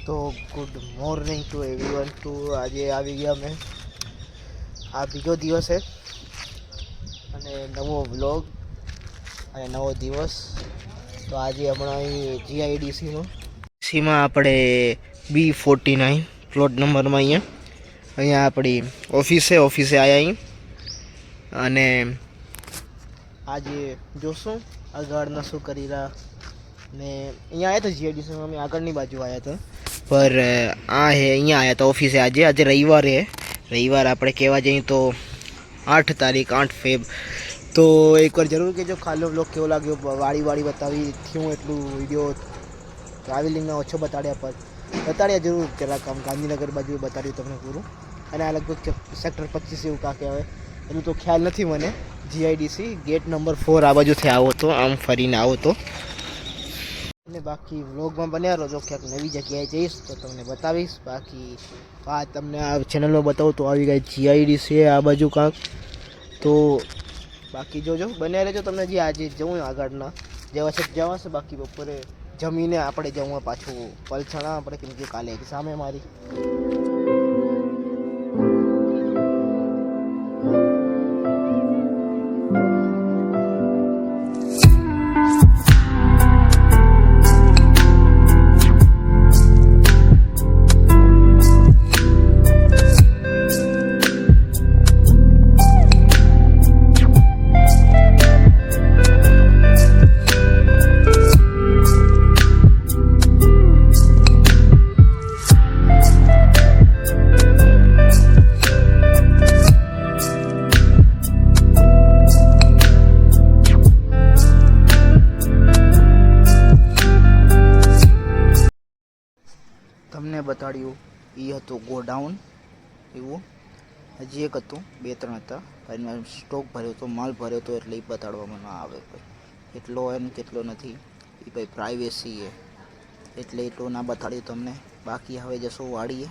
તો good morning to everyone ટુ આજે આવી ગયા અમે આ બીજો દિવસ છે અને નવો વ્લોગ અને નવો દિવસ. તો આજે હમણાં અહીં જીઆઈડીસીમાં આપણે B49 પ્લોટ નંબરમાં અહીંયા આપણી ઓફિસે આવ્યા અહીં અને આજે જોશું આગળના શું કરી રહ્યા ને. અહીંયા આવ્યા હતા જીઆઈડીસીમાં અમે આગળની બાજુ આવ્યા હતા पर आ है અહીંયા आया था ऑफिस आज रविवार है. रविवार આપણે કહેવા જઈએ તો 8 તારીખ 8 ફેબ. તો એકવાર જરૂર કહેજો ખાલો બ્લોગ કેવો લાગ્યો. વાડી બતાવી થયું એટલું વિડીયો ટ્રાવેલિંગના ઓછો બતાડ્યા જરૂર જરાક આમ ગાંધીનગર બાજુ બતાડ્યું તમને પૂરું. અને આ લગભગ સેક્ટર 25 એવું કાંકે આવે એનું તો ખ્યાલ નથી મને. જીઆઈડીસી ગેટ નંબર 4 આ બાજુથી આવો તો આમ ફરીને આવો તો. અને બાકી વ્લોગમાં બન્યા રહો. જો ક્યાંક નવી જગ્યાએ જઈશ તો તમને બતાવીશ. બાકી આ તમને આ ચેનલમાં બતાવું તો આવી ગઈ જીઆઈડીસી આ બાજુ કાંક. તો બાકી જોજો બન્યા રહેજો. તમને જે આજે જવું આગળના જવાશે. બાકી બપોરે જમીને આપણે જવું પાછું પલસાણા આપણે, કેમ કે કાલે એક્ઝામ હે મારી. તમને બતાડ્યું એ હતું ગોડાઉન એવું. હજી એક હતું, 2-3 હતા. એમાં સ્ટોક ભર્યો હતો, માલ ભર્યો હતો, એટલે એ બતાડવામાં ના આવે ભાઈ. એટલો હોય ને કેટલો નથી એ ભાઈ પ્રાઇવેસી છે એટલે એટલું ના બતાડ્યું તમને. બાકી હવે જશો વાડીએ.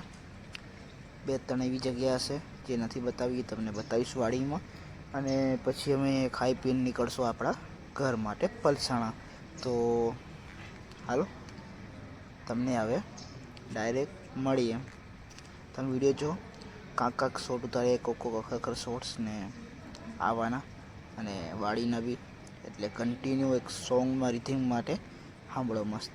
2-3 એવી જગ્યા હશે જે નથી બતાવી, તમને બતાવીશું વાડીમાં. અને પછી અમે ખાઈ પીને નીકળશું આપણા ઘર માટે પલસાણા. તો હાલો તમને હવે ડાયરેક્ટ મળીએ. તમે વિડીયો જો કાંક શોર્ટ ઉતારે કોક શોર્ટ્સ ને આવવાના અને વાડીના બી. એટલે કન્ટિન્યુ એક સોંગમાં રિથિંગ માટે સાંભળો મસ્ત.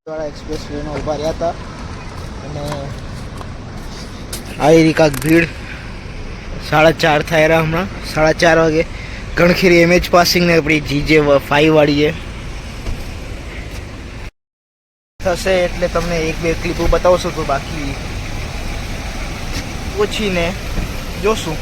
વાળા એક્સપ્રેસ ટ્રેનો ઊભા રહ્યા હતા અને આવી કાંક ભીડ 4:30 થાય રહ્યા હમણાં 4:30 વાગે ગણખીરી એમએચ પાસિંગ ને આપણી GJ 5 વાળી છે થશે એટલે તમને 1-2 ક્લિપો બતાવશું તો બાકી ઓછીને જોશું.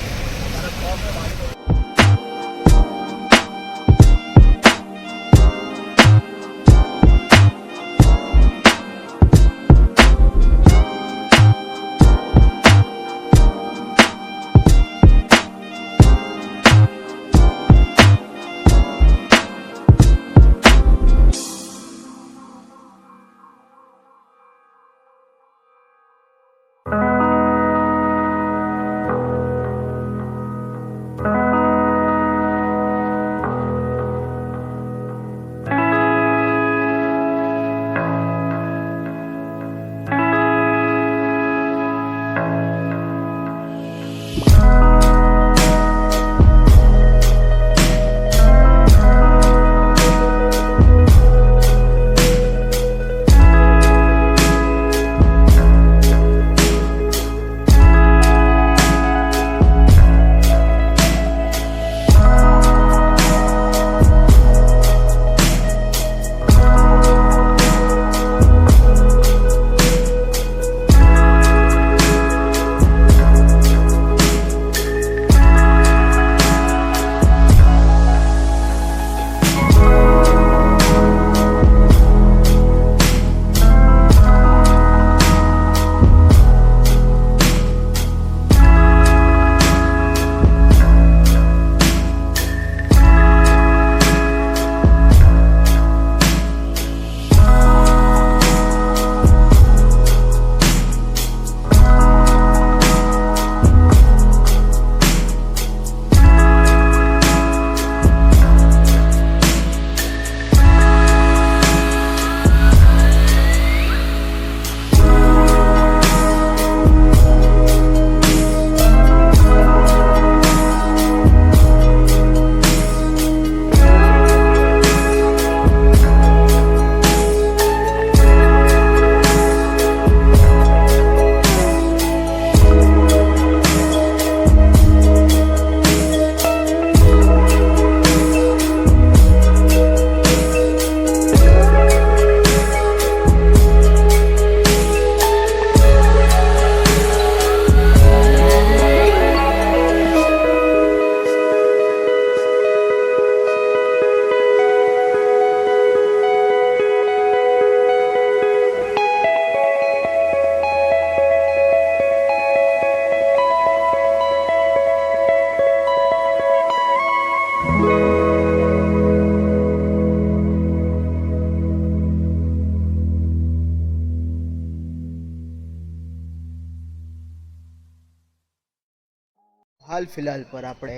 હાલ ફિલહાલ પર આપણે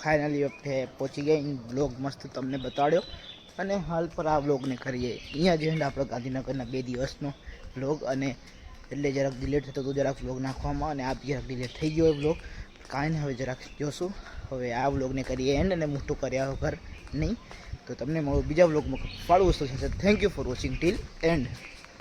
ફાઇનલી વખતે પહોંચી ગયા. બ્લોગ મસ્ત તમને બતાડ્યો અને હાલ પર આ બ્લોગને કરીએ અહીંયા જઈને આપણે ગાંધીનગરના 2 દિવસનો બ્લોગ અને એટલે જરાક ડિલેટ થતો તો જરાક બ્લોગ નાખવામાં અને આ જરાક ડિલેટ થઈ ગયો બ્લોગ કાંઈ નહીં. હવે જરાક જોશું હવે આ બ્લોગને કરીએ એન્ડ અને મોટું કર્યા વગર નહીં તો તમને મળું બીજા બ્લોગમાં ફાળવું થશે. Thank you for watching till and.